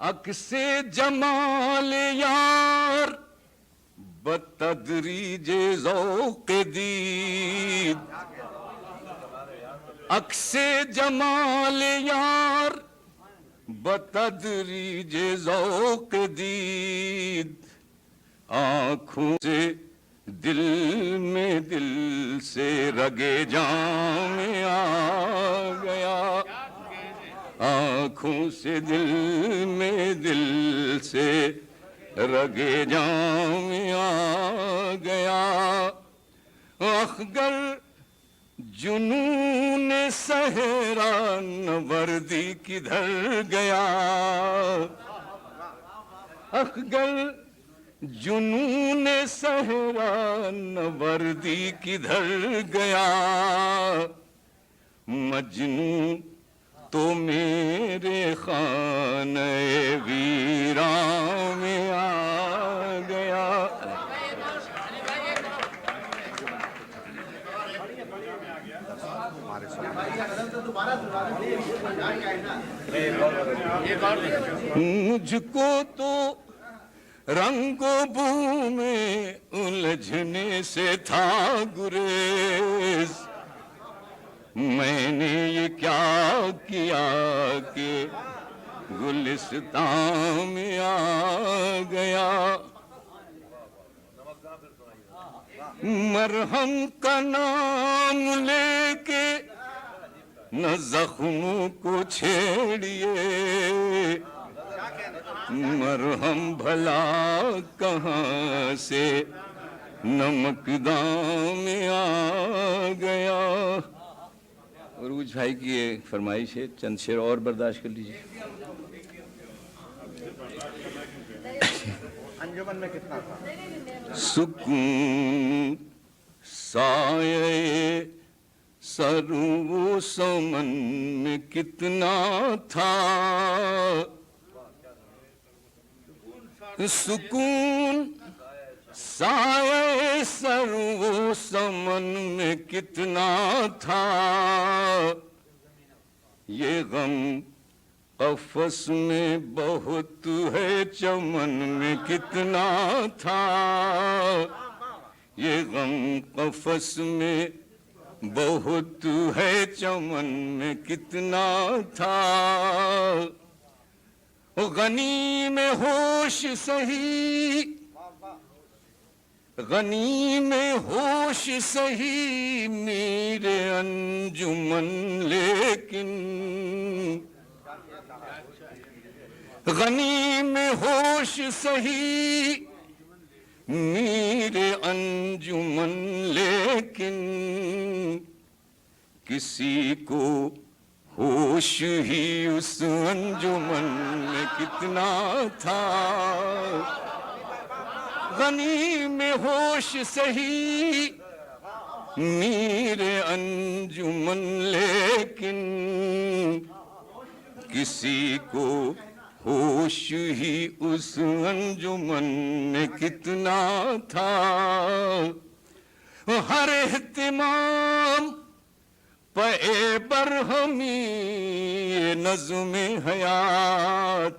عکس جمال یار بتدریج ذوق دید، عکس جمال یار بتدریج ذوق دید، آنکھوں سے دل میں دل سے رگے جاں میں آ گیا، آنکھوں سے دل میں دل سے رگے جاں میں آ گیا، اخگر جنون صحرا نوردی کدھر گیا، اخگر جنون صحرا نوردی کدھر گیا، مجنون تو میرے خانہ ویراں میں آ گیا۔ مجھ کو تو رنگ و بو میں الجھنے سے تھا گریز، میں نے یہ کیا کیا کہ گلستان میں آ گیا، مرہم کا نام لے کے نہ زخموں کو چھیڑیے، مرہم بھلا کہاں سے نمکدان میں آ گیا۔ عروج بھائی کی یہ فرمائش ہے، چند شعر اور برداشت کر لیجیے۔ انجمن میں کتنا تھا؟ سکون سایہ سر و سمن میں کتنا تھا، سکون سایہ سر و سمن میں کتنا تھا، یہ غم قفس میں بہت ہے چمن میں کتنا تھا، یہ غم قفس میں بہت ہے چمن میں کتنا تھا، غنی میں ہوش سہی، غنی میں ہوش سہی میرے انجمن، لیکن غنی میں ہوش سہی میرے انجمن، لیکن کسی کو ہوش ہی اس انجمن میں کتنا تھا، غنی میں ہوش سہی میرے انجمن، لیکن کسی کو ہوش ہی اس انجمن میں کتنا تھا، ہر اہتمام پہ برہمی نظم حیات،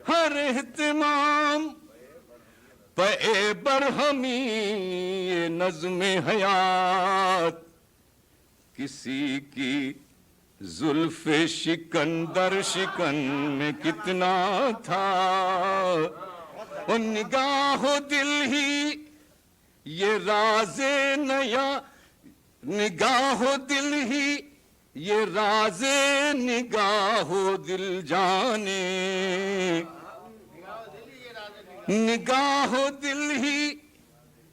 ہر اہتمام پہ برہمی نظم حیات، کسی کی زلف شکن در شکن میں کتنا تھا، اور نگاہ و دل ہی یہ راز نیا، نگاہ و دل ہی یہ راز نگاہ و دل جانے، نگاہ و دل ہی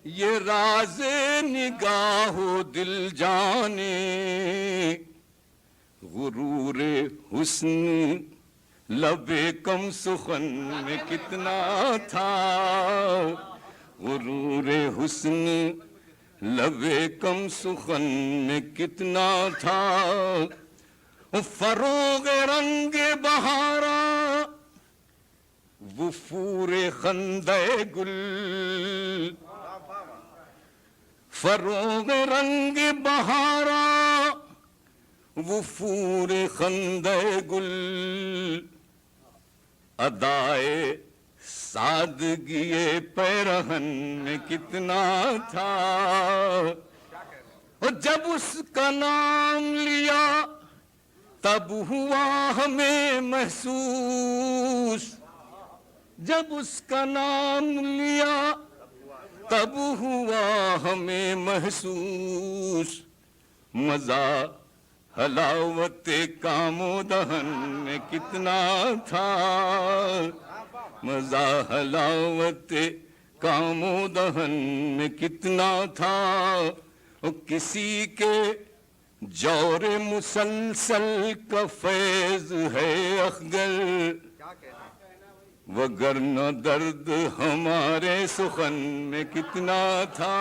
یہ راز نگاہ و دل جانے، غرور حسن لب کم سخن میں کتنا تھا، غرور حسن لب کم سخن میں کتنا تھا، فروغ رنگ بہارا وفور خندہ گل، فروغ رنگ بہارا وفور خندہ گل ادائے سادگی پیرہن میں کتنا تھا، اور جب اس کا نام لیا تب ہوا ہمیں محسوس، جب اس کا نام لیا تب ہوا ہمیں محسوس، مزہ حلاوت کام و دہن میں کتنا تھا، مزہ حلاوت کام و دہن میں کتنا تھا، اور کسی کے جور مسلسل کا فیض ہے اخگر، وگرنہ درد ہمارے سخن میں کتنا تھا۔